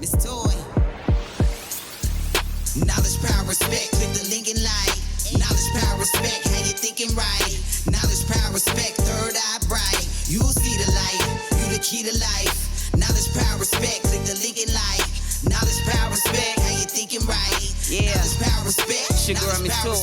Miss Toy. Knowledge, power, respect. Click the link and like. Knowledge, power, respect. How you thinking right? Knowledge, power, respect. Third eye bright. You'll see the light. You the key to life. Knowledge, power, respect. Click the link and like. Knowledge, power, respect. How you thinking right? Yeah. Knowledge, power, respect. Sugar on Miss Toy.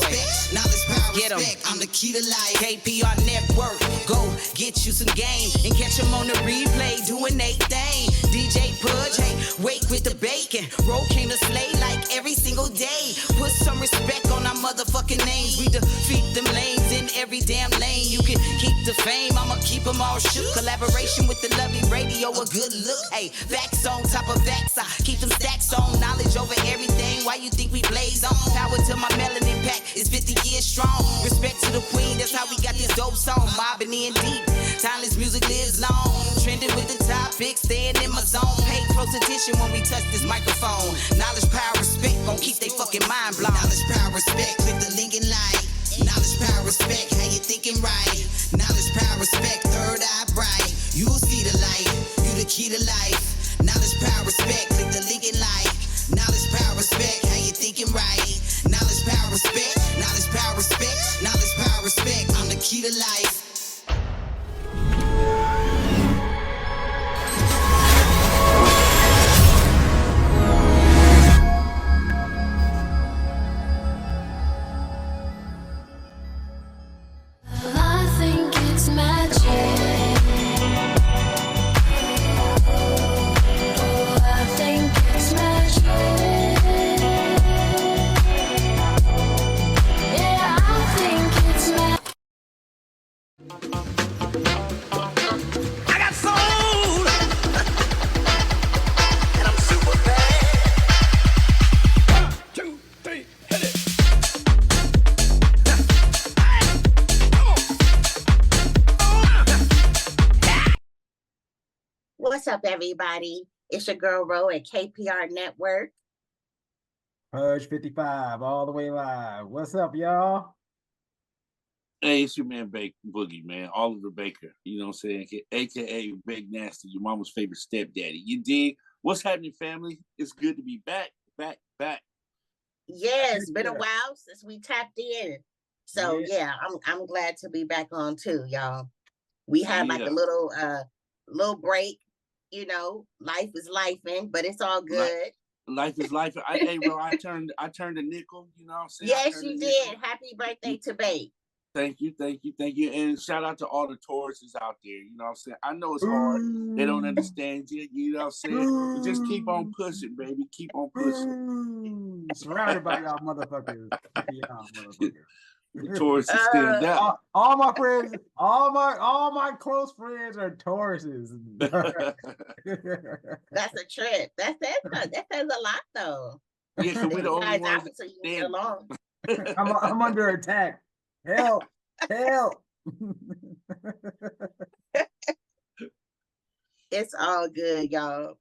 Knowledge, power, Get 'em. respect. I'm the key to life. KPR Network, go get you some game and catch them on the replay doing they thing. DJ Pudge, hey, wake with the bacon. Roll came to slay like every single day. Put some respect on our motherfucking names. We defeat them lanes in every damn lane. You can keep the fame, I'ma keep them all shook. Collaboration with the lovely radio, a good look. Hey, facts on top of facts, I keep them stacks on. Knowledge over everything, why you think we blaze on? Power to my melanin pack, it's 50 years strong. Respect to the queen, that's how we got this dope song. Mobbing in deep, timeless music lives long. Trending with the topic, staying in my zone. Pay close attention when we touch this microphone. Knowledge, power, respect, gon' keep they fucking mind blown. Knowledge, power, respect, click the link and like. Knowledge, power, respect, how you thinking right? Knowledge, power, respect, third eye bright. You'll see the light, you the key to life. Knowledge, power, respect, click the link and like. Knowledge, power, respect, how you thinking right? Knowledge, power, respect, knowledge, power, respect, knowledge, power, respect. I'm the key to life. I think it's magic. Oh, I think it's magic. Yeah, I think it's magic. I got soul, and I'm super bad. 1, 2, 3, hit it. What's up, everybody? It's your girl Ro at KPR Network. Purge 55, all the way live. What's up, y'all? Hey, it's your man, Boogie, man. Oliver Baker, you know what I'm saying? AKA Big Nasty, your mama's favorite stepdaddy. You dig? What's happening, family? It's good to be back. Yeah, it's been a while since we tapped in. So yeah, I'm glad to be back on too, y'all. We had like a little break, you know, life is lifing, but it's all good. Life is life. Hey, bro, I turned a nickel, you know what I'm saying? Yes, you did. Happy birthday to Babe. Thank you. And shout out to all the Tauruses out there, you know what I'm saying? I know it's hard. They don't understand you, you know what I'm saying? But just keep on pushing, baby. Keep on pushing. Surrounded by y'all motherfuckers. The Tauruses stand up. All my friends, all my close friends are Tauruses. That's a trip. That says a lot though. Yeah, because we're the only guys ones opposite you get along. I'm under attack. Help. It's all good, y'all.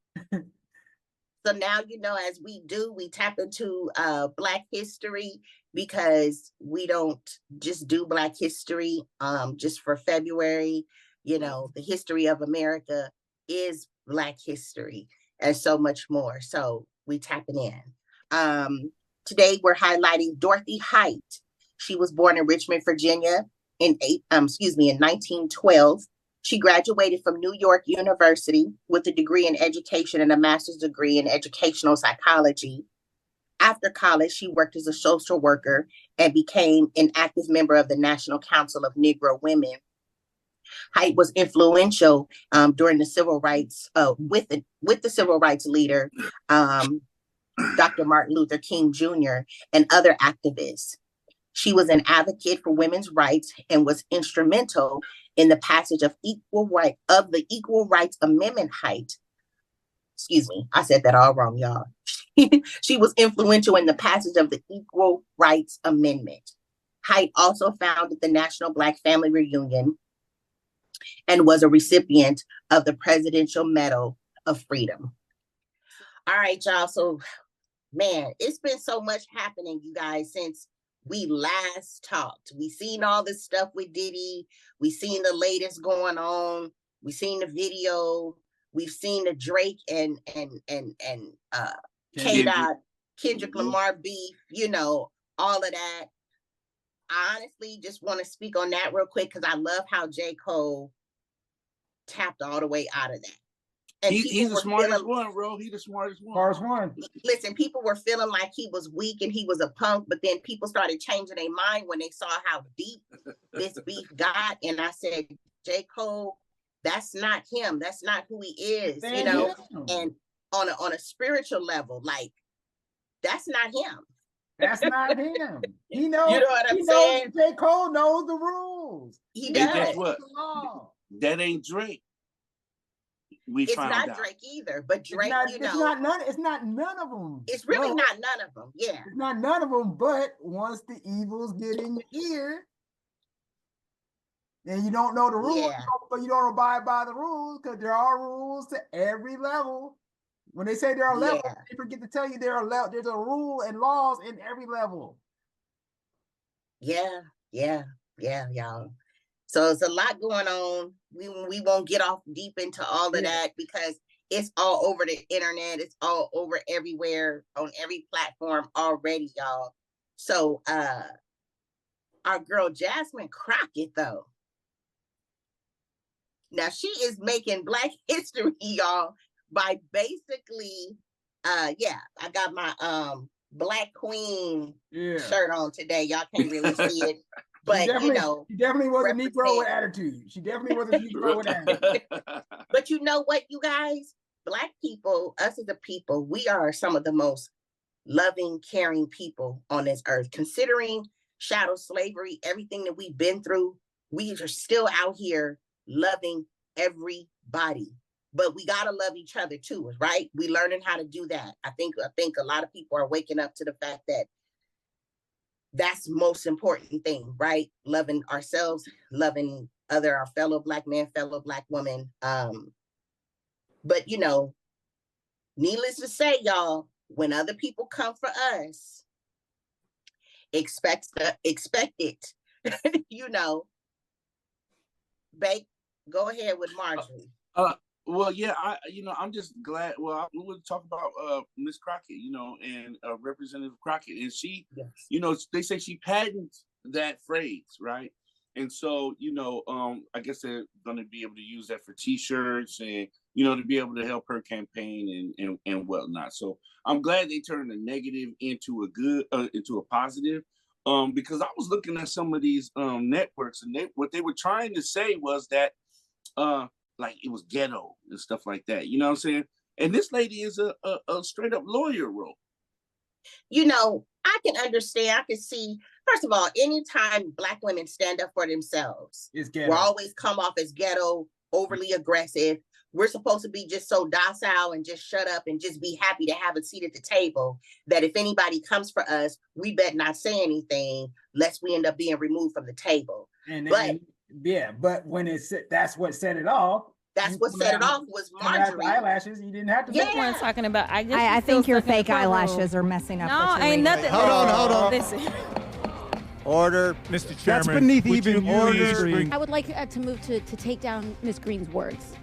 So now, you know, as we tap into Black history, because we don't just do Black history just for February. You know, the history of America is Black history and so much more. So we tapping in. Today we're highlighting Dorothy Height. She was born in Richmond, Virginia in 1912. She graduated from New York University with a degree in education and a master's degree in educational psychology. After college, she worked as a social worker and became an active member of the National Council of Negro Women. Height was influential during the civil rights, with the civil rights leader, Dr. Martin Luther King Jr. and other activists. She was an advocate for women's rights and was instrumental in the passage of the Equal Rights Amendment. Height. Excuse me, I said that all wrong, y'all. She was influential in the passage of the Equal Rights Amendment. Height also founded the National Black Family Reunion and was a recipient of the Presidential Medal of Freedom. All right, y'all. So, man, it's been so much happening, you guys, since we last talked. We seen all this stuff with Diddy. We seen the latest going on. We seen the video We've seen the Drake and Kendrick. Kendrick Lamar beef, you know, all of that. I honestly just want to speak on that real quick because I love how J. Cole tapped all the way out of that. And He's the smartest one, bro. He's the smartest one. Listen, people were feeling like he was weak and he was a punk, but then people started changing their mind when they saw how deep this beef got. And I said, J. Cole, that's not him. That's not who he is, you know? And on a spiritual level, like, that's not him. That's not him. He knows. You know what I'm saying? J. Cole knows the rules. He does. Guess what? That ain't Drake. It's not Drake either, but Drake, it's not none of them. It's really not none of them. Yeah. It's not none of them, but once the evils get in your ear and you don't know the rules, but you don't abide by the rules, because there are rules to every level. When they say there are levels, they forget to tell you there's a rule and laws in every level. Yeah, y'all. So it's a lot going on. We won't get off deep into all of that because it's all over the internet. It's all over everywhere on every platform already, y'all. So our girl Jasmine Crockett, though. Now she is making Black history, y'all, by basically, I got my Black Queen shirt on today. Y'all can't really see it. But you know, she definitely was a Negro with attitude. She definitely was a Negro with attitude. But you know what, you guys, Black people, us as a people, we are some of the most loving, caring people on this earth. Considering chattel slavery, everything that we've been through, we are still out here loving everybody. But we gotta love each other too, right? We learning how to do that. I think a lot of people are waking up to the fact that that's the most important thing, right? Loving ourselves, loving our fellow Black men, fellow Black women. But you know, needless to say, y'all, when other people come for us, expect it. You know, Babe, go ahead with Marjorie. Well, yeah, I'm just glad. Well, we would talk about Miss Crockett, you know, and Representative Crockett, and she, you know, they say she patented that phrase, right? And so, you know, I guess they're going to be able to use that for T-shirts and, you know, to be able to help her campaign and whatnot. So I'm glad they turned a negative into a good, into a positive, because I was looking at some of these networks, and what they were trying to say was that, like it was ghetto and stuff like that. You know what I'm saying? And this lady is a straight up lawyer role. You know, I can understand. I can see, first of all, anytime Black women stand up for themselves, we're always come off as ghetto, overly aggressive. We're supposed to be just so docile and just shut up and just be happy to have a seat at the table, that if anybody comes for us, we better not say anything lest we end up being removed from the table. But when that's what set it off. That's what set it off was Marjorie. Eyelashes, you didn't have to. That's what I'm talking about. I think your fake eyelashes are messing up. No, ain't nothing. Hold on. Listen. Order, Mr. Chairman. That's beneath even order. I would like to move to take down Ms. Green's words.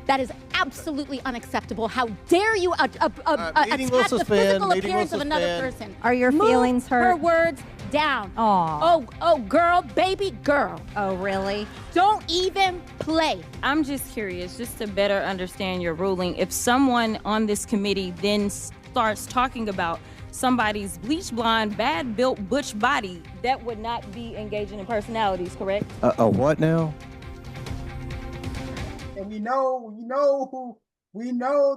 That is absolutely unacceptable. How dare you attack the physical appearance of another person? Are your feelings hurt? Her words down. Oh, girl, baby girl. Oh, really? Don't even play. I'm just curious, just to better understand your ruling. If someone on this committee then starts talking about somebody's bleach blonde, bad built butch body, that would not be engaging in personalities, correct? What now? And we know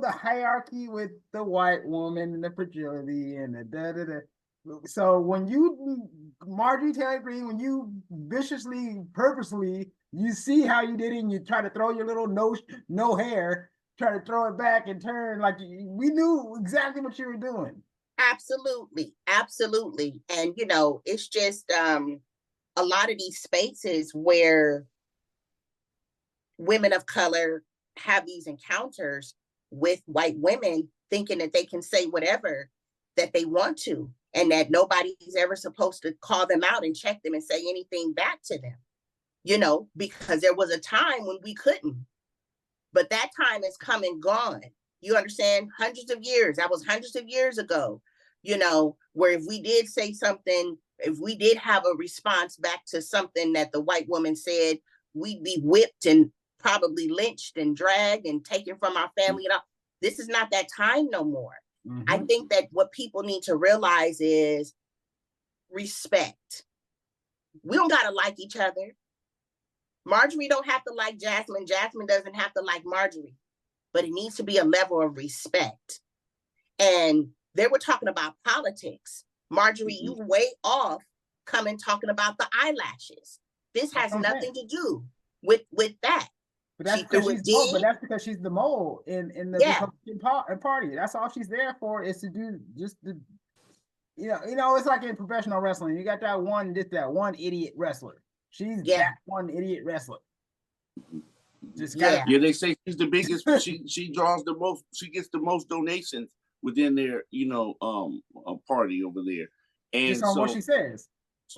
the hierarchy with the white woman and the fragility and the da-da-da. So when you, Marjorie Taylor Greene, when you viciously, purposely, you see how you did it and you try to throw your little no hair, try to throw it back and turn, like we knew exactly what you were doing. Absolutely. And, you know, it's just a lot of these spaces where women of color have these encounters with white women thinking that they can say whatever that they want to, and that nobody's ever supposed to call them out and check them and say anything back to them, you know, because there was a time when we couldn't. But that time is come and gone. You understand? Hundreds of years. That was hundreds of years ago, you know, where if we did say something, if we did have a response back to something that the white woman said, we'd be whipped and probably lynched and dragged and taken from our family. And all. This is not that time no more. I think that what people need to realize is respect. We don't gotta like each other. Marjorie don't have to like Jasmine. Jasmine doesn't have to like Marjorie. But it needs to be a level of respect. And they were talking about politics. Marjorie, you way off coming talking about the eyelashes. This has nothing to do with that. But that's because she's the mole in the Republican Party. That's all she's there for, is to do just the, you know, it's like in professional wrestling. You got that one idiot wrestler. She's that one idiot wrestler. Just they say she's the biggest. she draws the most. She gets the most donations within their, you know, party over there. And just on what she says.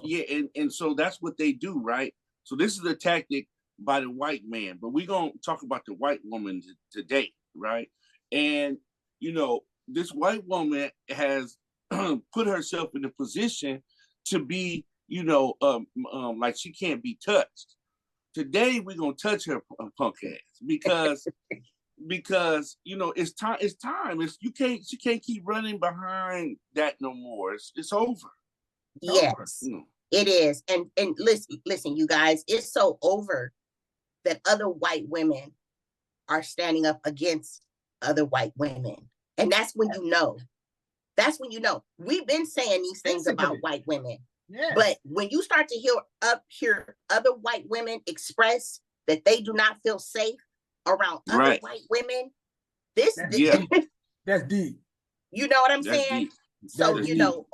Yeah, and so that's what they do, right? So this is a tactic by the white man, but we're gonna talk about the white woman today, right? And you know, this white woman has put herself in a position to be, you know, like she can't be touched. Today we're gonna touch her punk ass because you know it's time. She can't keep running behind that no more. It's over. Yes, it is. And listen, you guys, it's so over that other white women are standing up against other white women. And that's when you know. That's when you know. We've been saying these things about white women. Yeah. But when you start to hear other white women express that they do not feel safe around other white women, that's deep. You know what I'm saying? Deep. So, you know,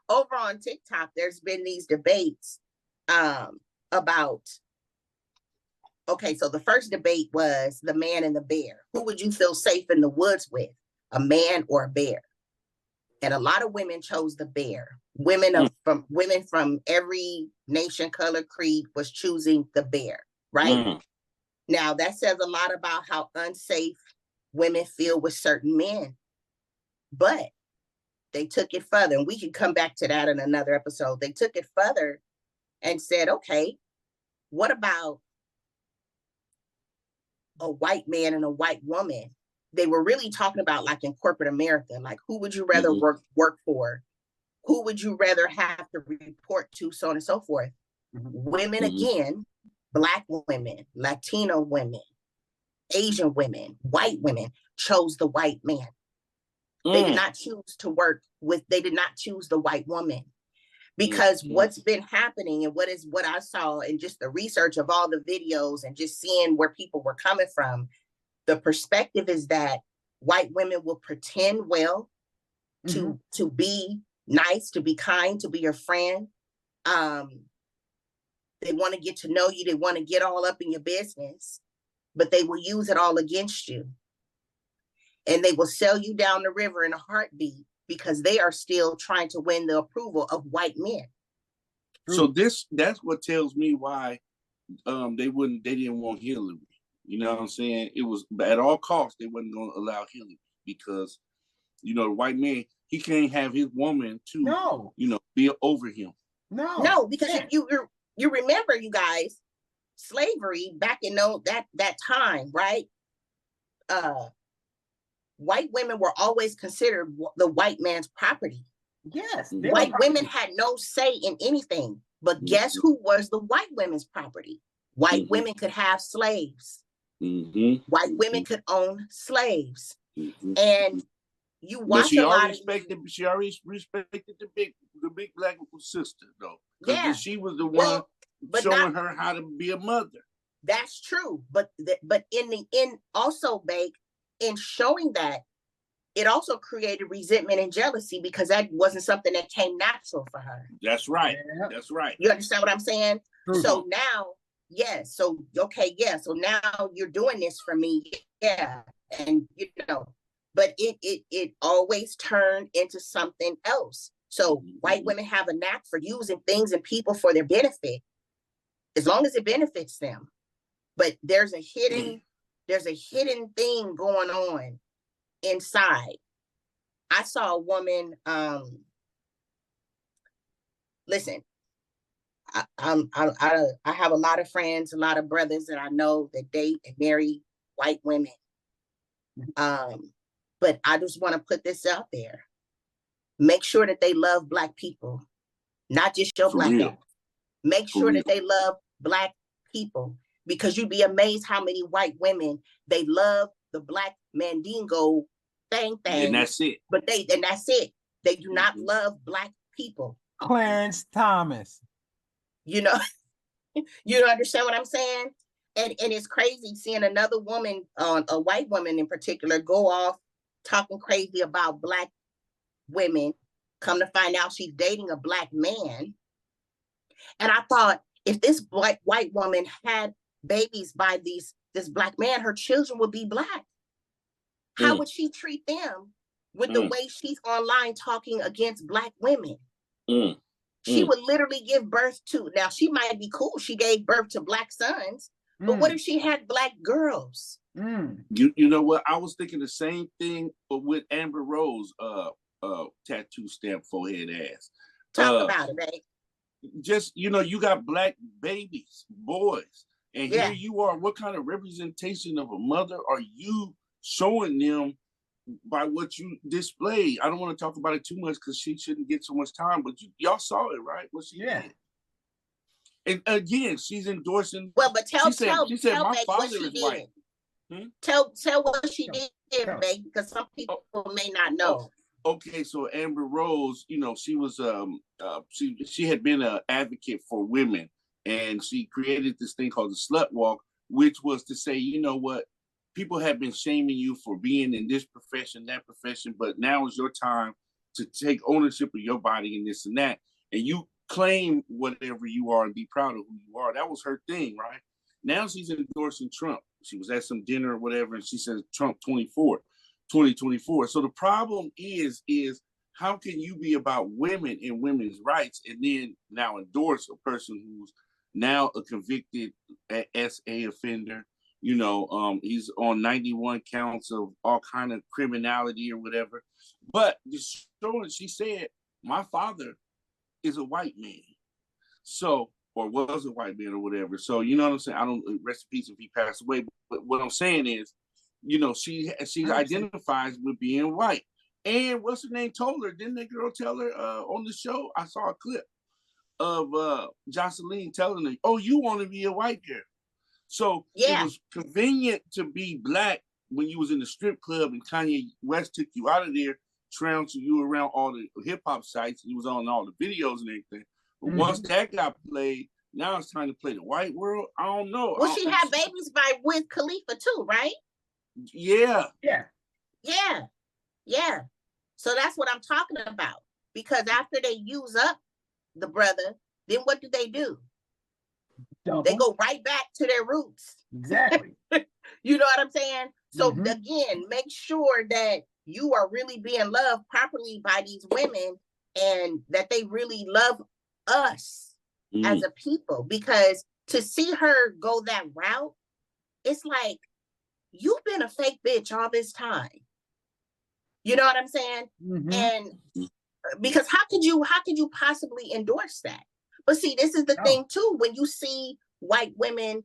over on TikTok, there's been these debates about, okay, so the first debate was the man and the bear. Who would you feel safe in the woods with, a man or a bear? And a lot of women chose the bear. Women from every nation, color, creed was choosing the bear, right? Now that says a lot about how unsafe women feel with certain men. But they took it further, and we can come back to that in another episode. They took it further and said, okay, what about a white man and a white woman? They were really talking about, like, in corporate America, like, who would you rather work for? Who would you rather have to report to, so on and so forth? Women, again, Black women, Latino women, Asian women, white women chose the white man. They did not choose to work with, they did not choose the white woman. Because what's been happening, and what I saw in just the research of all the videos and just seeing where people were coming from, the perspective is that white women will pretend well to be nice, to be kind, to be your friend. They want to get to know you. They want to get all up in your business, but they will use it all against you. And they will sell you down the river in a heartbeat because they are still trying to win the approval of white men. So that's what tells me why they didn't want Hillary. You know what I'm saying? It was at all costs they wasn't going to allow Hillary because, you know, the white man, he can't have his woman to, you know, be over him. No, because if you remember, you guys, slavery back in that time, right? White women were always considered the white man's property. Yes. White women had no say in anything, but guess who was the white women's property? White women could have slaves. White women could own slaves. And you watch she already respected the big Black sister though. Because she was the one showing her how to be a mother. That's true. But also, Bake, in showing that, it also created resentment and jealousy because that wasn't something that came natural for her. That's right. That's right. You understand what I'm saying? So now, so now you're doing this for me. Yeah. And, you know, but it always turned into something else. So white women have a knack for using things and people for their benefit, as long as it benefits them. but there's a hidden thing going on inside. I saw a woman, listen, I have a lot of friends, a lot of brothers that I know that date and marry white women. But I just want to put this out there. Make sure that they love Black people, not just your Black ass. Make sure that they love Black people, because you'd be amazed how many white women, they love the Black Mandingo thing. And that's it. But that's it. They do not love Black people. Clarence Thomas. You know, you understand what I'm saying? And it's crazy seeing another woman, a white woman in particular, go off talking crazy about Black women. Come to find out she's dating a Black man. And I thought, if this white woman had babies by this Black man, her children would be Black. How would she treat them with the way she's online talking against Black women? She would literally give birth to, now she might be cool, she gave birth to Black sons, but what if she had Black girls? You know what? I was thinking the same thing, but with Amber Rose tattoo stamp forehead ass. Talk about it, babe. Just, you know, you got Black babies, boys, and here you are. What kind of representation of a mother are you showing them by what you display? I don't want to talk about it too much because she shouldn't get so much time, but y'all saw it, right? What she did. And again, she's endorsing. Well, but tell she said my father is white. Tell what she did, babe, because some people may not know. Okay, so Amber Rose, you know, she was she had been an advocate for women, and she created this thing called the Slut Walk, which was to say, you know what, people have been shaming you for being in this profession, that profession, but now is your time to take ownership of your body and this and that, and you claim whatever you are and be proud of who you are. That was her thing, right? Now she's endorsing Trump. She was at some dinner or whatever, and she says Trump 2024. So the problem is how can you be about women and women's rights and then now endorse a person who's now a convicted SA offender? You know, he's on 91 counts of all kind of criminality or whatever. But just showing, she said, my father is a white man. So, or was a white man or whatever. So, you know what I'm saying? I don't, rest in peace if he passed away. But what I'm saying is, you know, she identifies with being white. And what's her name told her? Didn't that girl tell her on the show? I saw a clip of JASMINE telling her, oh, you want to be a white girl. So it was convenient to be Black when you was in the strip club and Kanye West took you out of there, trouncing you around all the hip hop sites. He was on all the videos and everything. But once that got played, now it's time to play the white world. I don't know. Well, she had babies with Khalifa too, right? Yeah. So that's what I'm talking about. Because after they use up the brother, then what do? They go right back to their roots. Exactly. You know what I'm saying? So again, make sure that you are really being loved properly by these women and that they really love us as a people. Because to see her go that route, it's like, you've been a fake bitch all this time. You know what I'm saying? And because how could you possibly endorse that? But see, this is the thing too, when you see white women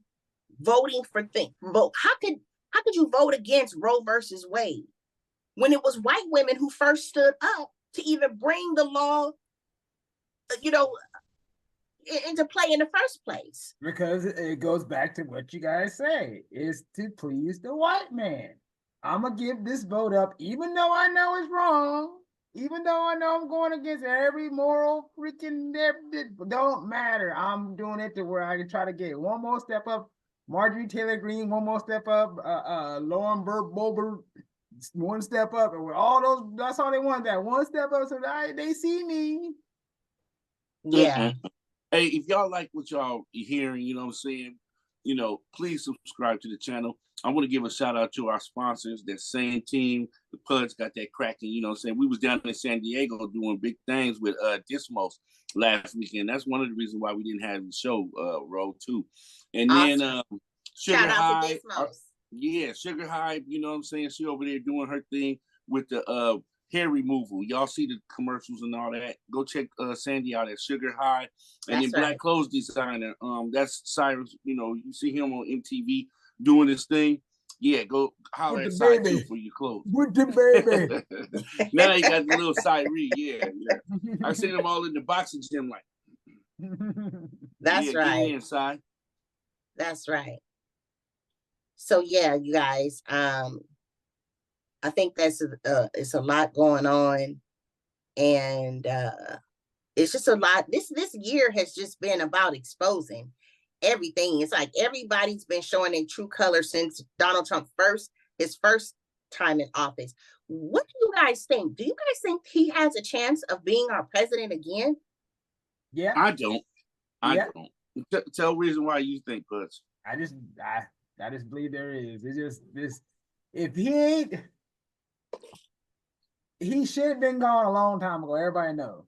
voting for things, how could you vote against Roe versus Wade when it was white women who first stood up to even bring the law, you know, into play in the first place? Because it goes back to what you guys say, is to please the white man. I'm gonna give this vote up, even though I know it's wrong, even though I know I'm going against every moral freaking, don't matter. I'm doing it to where I can try to get one more step up. Marjorie Taylor Greene, one more step up. Lauren Boebert, one step up. And with all those, that's all they want, that one step up so that they see me. Yeah. Hey, if y'all like what y'all hearing, you know what I'm saying, you know, please subscribe to the channel. I want to give a shout out to our sponsors, that same team. The Puds got that cracking, you know what I'm saying? We was down in San Diego doing big things with Dismos last weekend. That's one of the reasons why we didn't have the show, Road 2. And then Sugar Shout out High, to Desmos. yeah, Sugar High. You know what I'm saying? She over there doing her thing with the hair removal. Y'all see the commercials and all that. Go check Sandy out at Sugar High. And That's then Black right. Clothes Designer. That's Cyrus. You know, you see him on MTV doing this thing. Yeah, go holler at Cy too for your clothes. With the baby. Now he got the little Cy Reed. Yeah. I seen them all in the boxing gym like. That's right. Get in, Cy. That's right. So yeah, you guys, I think that's it's a lot going on, and it's just a lot. This year has just been about exposing everything. It's like everybody's been showing their true color since Donald Trump his first time in office. What do you guys think? Do you guys think he has a chance of being our president again? Yeah. I don't. Don't. Tell reason why you think, Butch. I just believe there is. It's just this. If he ain't, he should have been gone a long time ago. Everybody knows.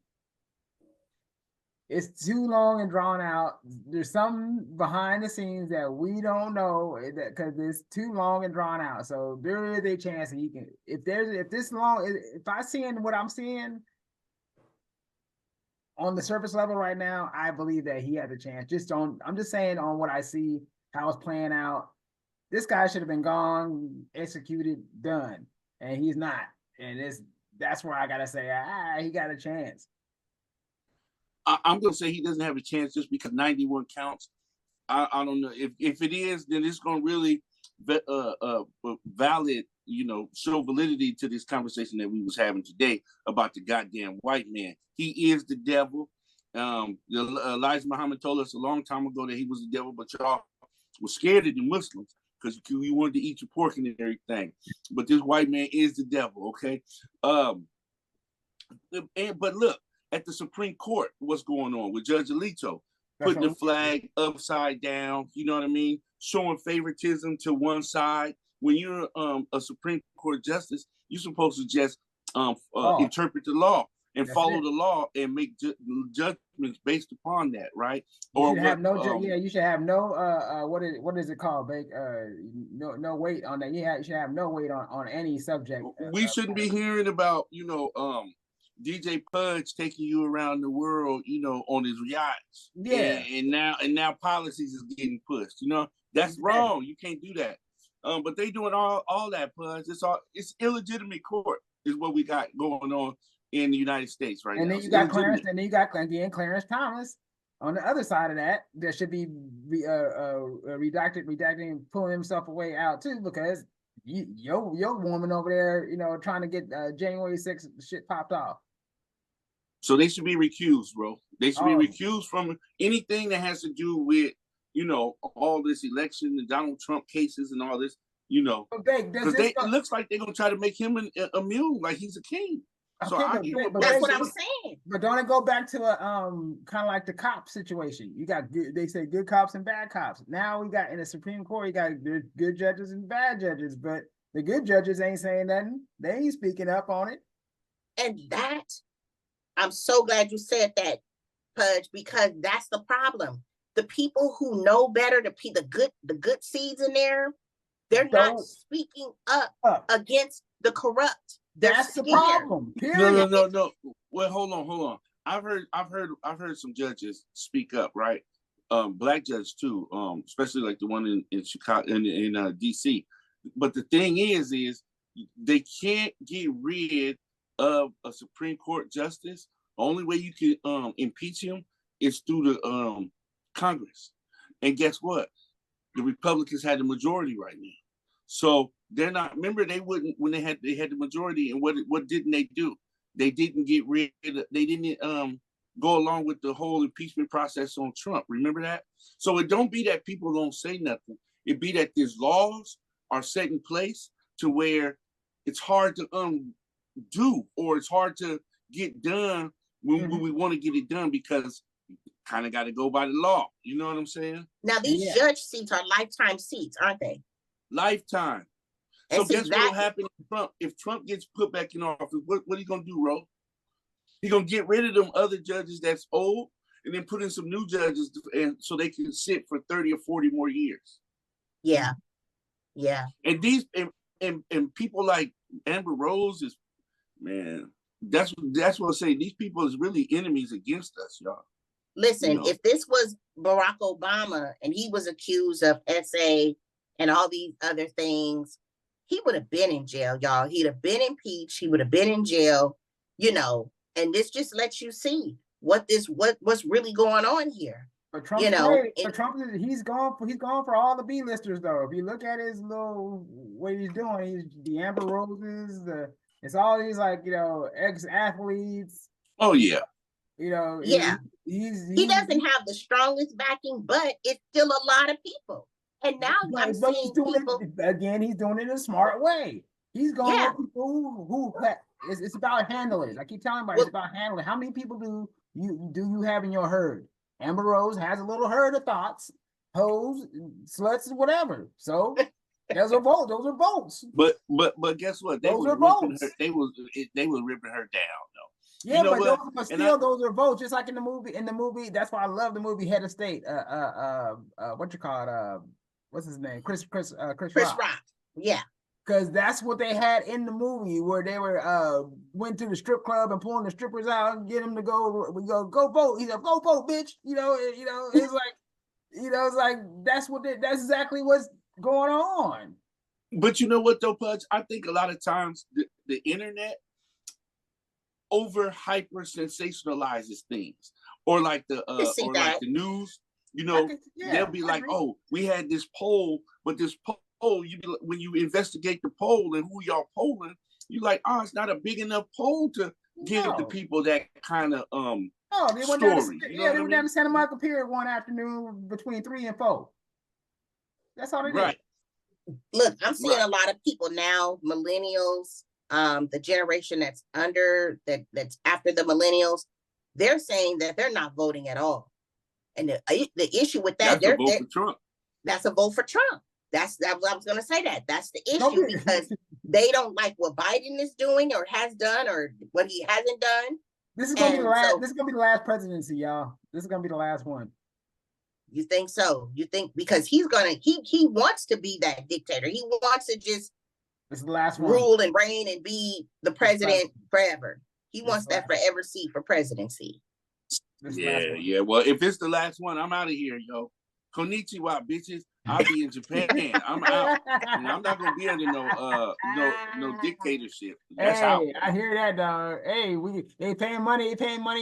It's too long and drawn out. There's something behind the scenes that we don't know because it's too long and drawn out. So there is a chance that he can. If I seeing what I'm seeing on the surface level right now, I believe that he has a chance. I'm just saying on what I see, how it's playing out. This guy should have been gone, executed, done, and he's not. And that's where I gotta say, he got a chance. I'm gonna say he doesn't have a chance just because 91 counts. I don't know if it is, then it's gonna really valid, show validity to this conversation that we was having today about the goddamn white man. He is the devil. Elijah Muhammad told us a long time ago that he was the devil, but y'all were scared of the Muslims because you wanted to eat your pork and everything. But this white man is the devil, okay? But look, at the Supreme Court, what's going on with Judge Alito? Putting the flag upside down, you know what I mean? Showing favoritism to one side. When you're a Supreme Court justice, you're supposed to just interpret the law and follow the law and make judgments based upon that, right? You should have no what is it called? No weight on that. You should have no weight on any subject. We shouldn't be hearing about DJ Pudge taking you around the world, on his yachts. Yeah. And now policies is getting pushed. That's wrong. You can't do that. But they doing all that, Pudge. It's illegitimate court is what we got going on in the United States right now. And then you got Clarence, and then you got Clarence Thomas on the other side of that. That should be redacting and pulling himself away out too, because your woman over there, trying to get January 6th shit popped off. So they should be recused, bro. They should be recused from anything that has to do with, all this election, the Donald Trump cases and all this, because it looks like they're going to try to make him immune, like he's a king. So that's what I was saying. But don't it go back to a kind of like the cop situation? You got they say good cops and bad cops. Now we got in the Supreme Court, you got good judges and bad judges, but the good judges ain't saying nothing. They ain't speaking up on it. And I'm so glad you said that, Pudge, because that's the problem. The people who know better, the good seeds in there, they're not speaking up against the corrupt. That's the problem. Period. No. Well, hold on. I've heard some judges speak up, right? Black judges too, especially like the one in Chicago in DC. But the thing is they can't get rid of a Supreme Court justice. The only way you can impeach him is through the Congress. And guess what? The Republicans had the majority right now. So they're not, remember they wouldn't, when they had the majority, and what didn't they do? They didn't they didn't go along with the whole impeachment process on Trump. Remember that? So it don't be that people don't say nothing. It be that these laws are set in place to where it's hard to undo, or it's hard to get done when we want to get it done, because kind of got to go by the law. You know what I'm saying? Now these judge seats are lifetime seats, aren't they? Lifetime. So guess what will happen if Trump gets put back in office? What are you gonna do, Ro? He's gonna get rid of them other judges that's old, and then put in some new judges, and so they can sit for 30 or 40 more years. Yeah. Yeah. And and people like Amber Rose is, man, that's what I say. These people is really enemies against us, y'all. Listen, if this was Barack Obama and he was accused of SA and all these other things, he would have been in jail, y'all. He'd have been impeached. He would have been in jail, and this just lets you see what's really going on here. But Trump, he's gone for all the B-listers though. If you look at his little what he's doing, he's the Amber Roses, it's all these ex-athletes. Oh yeah. He doesn't have the strongest backing, but it's still a lot of people. And now I'm seeing people again. He's doing it in a smart way. He's going with people who it's about handling. I keep telling everybody it's about handling. How many people do you have in your herd? Amber Rose has a little herd of thoughts, hoes, sluts, whatever. So those are votes. Those are votes. But guess what? They were ripping her down though. Yeah, but still, those are votes. Just like in the movie. In the movie, that's why I love the movie Head of State. What you call it? What's his name? Chris Rock. Yeah. Because that's what they had in the movie, where they were went to the strip club and pulling the strippers out and get them to go. We go vote. He's like, go vote, bitch. It's like, it's like that's exactly what's going on. But you know what though, Pudge? I think a lot of times the internet over hyper sensationalizes things, or like the news. They'll be like, "Oh, we had this poll, but this poll, when you investigate the poll and who y'all polling, you like, oh, it's not a big enough poll to give the people that kind of they went story." They went down to Santa Monica Pier one afternoon between 3 and 4. That's all they did. Right. Look, I'm seeing a lot of people now, millennials, the generation that's that's after the millennials, they're saying that they're not voting at all. And the issue with that, that's a vote for Trump. That's a vote for Trump. That's what I was going to say. That's the issue, because they don't like what Biden is doing or has done or what he hasn't done. This is going to be the last. This is going to be the last presidency, y'all. This is going to be the last one. You think so? You think because he wants to be that dictator. He wants to just this is the last one. Rule and reign and be the president forever. He wants that forever seat for presidency. Yeah. Well, if it's the last one, I'm out of here, yo. Konnichiwa, bitches. I'll be in Japan. I'm out. I'm not gonna be under no dictatorship. That's out. I hear that, dog. Hey, they paying money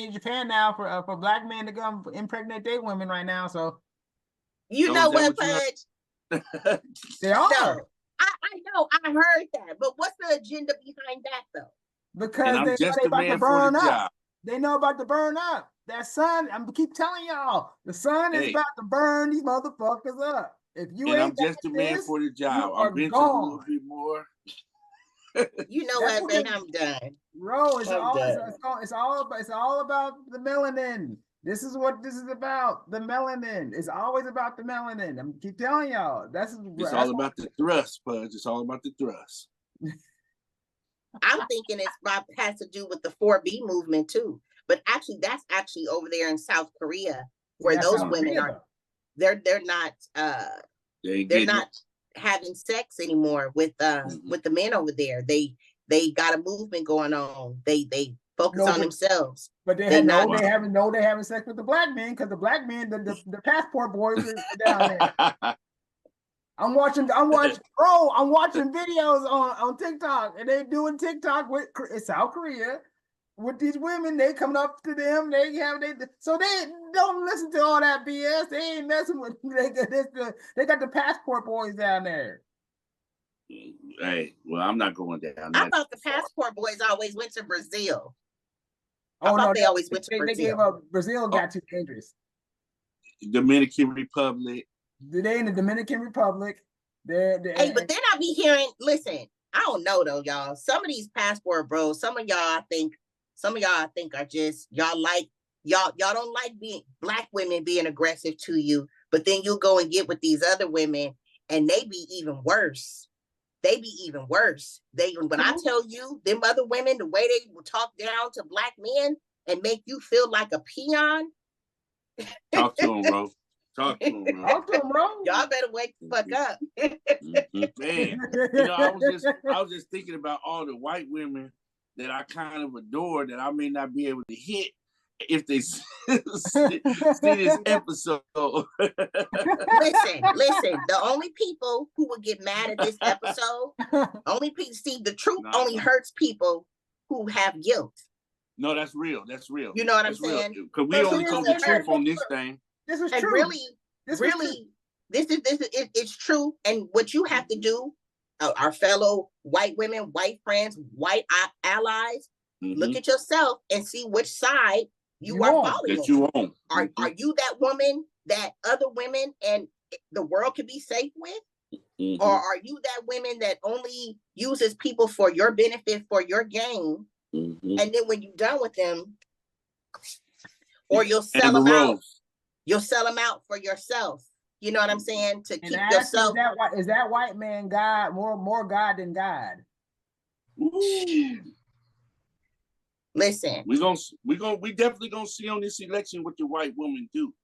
in Japan now for black men to come impregnate their women right now. So what, Pudge? They are. No, I know. I heard that, but what's the agenda behind that though? Because they know about to burn up. They know about to burn up. That sun, I'm keep telling y'all, the sun is about to burn these motherfuckers up. If you ain't I'm just a man for the job. I'm benching a little bit more. You know what, man? I'm done. Bro, it's all about the melanin. This is what this is about. The melanin. It's always about the melanin. I'm keep telling y'all. It's all about the thrust, Pudge. It's all about the thrust. I'm thinking has to do with the 4B movement too. But actually, that's actually over there in South Korea, where those women are. They're not having sex anymore with the men over there. They got a movement going on. They focus on themselves. But they're having sex with the black men, because the black men, the passport boys are down there. I'm watching videos on TikTok, and they doing TikTok with South Korea with these women. They coming up to them. So they don't listen to all that BS. They ain't messing with. They got the passport boys down there. Hey, well, I'm not going down. I thought the passport boys always went to Brazil. They always went to Brazil. They gave up. Brazil got too dangerous. Dominican Republic. They in the Dominican Republic. But then I be hearing. Listen, I don't know though, y'all. Some of these passport bros. Some of y'all I think are just y'all don't like being black women being aggressive to you, but then you'll go and get with these other women, and they be even worse. When I tell you, them other women, the way they will talk down to black men and make you feel like a peon. Talk to them, bro. Talk to him, bro. Talk to him, bro. Y'all better wake the fuck up. Man, you know, I was just thinking about all the white women that I kind of adore that I may not be able to hit if they see this episode. Listen. The only people who would get mad at this episode, the truth only hurts people who have guilt. No, that's real. That's real. You know what that's I'm saying? Because we only told the truth on this thing. This is and true. Really, it's true. And what you have to do, our fellow white women, white friends, white allies, look at yourself and see which side you are following. That you own. Are you that woman that other women and the world can be safe with? Or are you that woman that only uses people for your benefit, for your gain? And then when you're done with them, or you'll sell them out. You'll sell them out for yourself. You know what I'm saying? To keep yourself. Is that white man God more God than God? Ooh. Listen, we definitely gonna see on this election what the white woman do.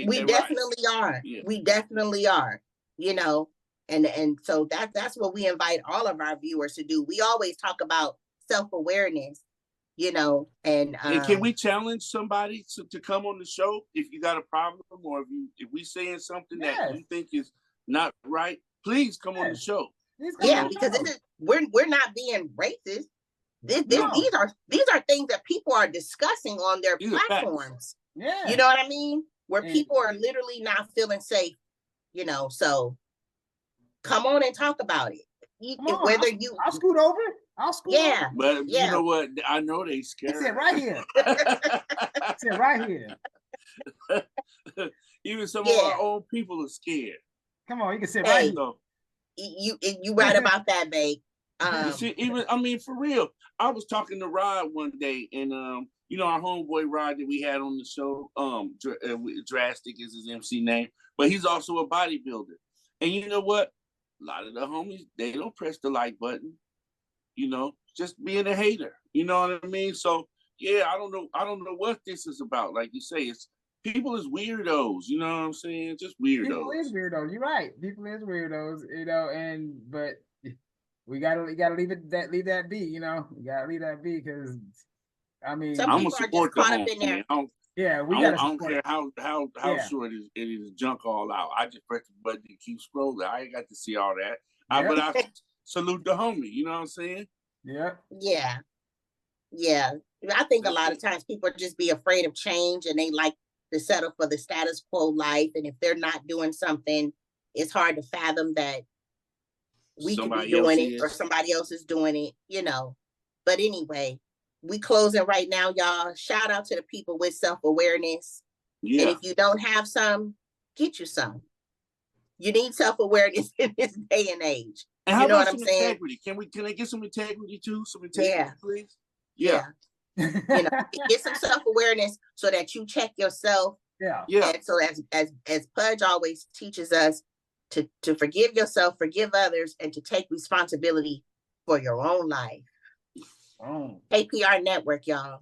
We definitely are. Yeah. We definitely are. You know, and so that's what we invite all of our viewers to do. We always talk about self-awareness. You know, and can we challenge somebody to come on the show if you got a problem, or if we saying something that you think is not right? Please come on the show. Yeah, because we're not being racist. These are things that people are discussing on their platforms. Yeah, you know what I mean? Where people are literally not feeling safe. You know, so come on and talk about it. I'll scoot over. Yeah, but you know what? I know they scared. It's it right here. It's it right here. Even some of our own people are scared. Come on, you can sit right here. You right about that, babe. See, for real. I was talking to Rod one day, and you know, our homeboy Rod that we had on the show, Drastic is his MC name, but he's also a bodybuilder. And you know what? A lot of the homies, they don't press the like button. You know, just being a hater. You know what I mean? So yeah, I don't know what this is about. Like you say, it's people is weirdos. You know what I'm saying? Just weirdos. People is weirdos. You're right. People is weirdos. You know, but we gotta leave that be. You know, we gotta leave that be because I mean, some I'm people gonna support the home. I don't care how short it is junk all out. I just press the button and keep scrolling. I ain't got to see all that. But I salute the homie. You know what I'm saying? Yeah. I think a lot of times people just be afraid of change and they like to settle for the status quo life. And if they're not doing something, it's hard to fathom that we could be doing it or somebody else is doing it, you know. But anyway, we closing right now, y'all. Shout out to the people with self-awareness. Yeah. And if you don't have some, get you some. You need self-awareness in this day and age. And how you know about what I'm some saying? integrity? Can I get some integrity too? Some integrity, please? Yeah. You know, get some self-awareness so that you check yourself. Yeah. And so as Pudge always teaches us to forgive yourself, forgive others, and to take responsibility for your own life. KPR Network, y'all.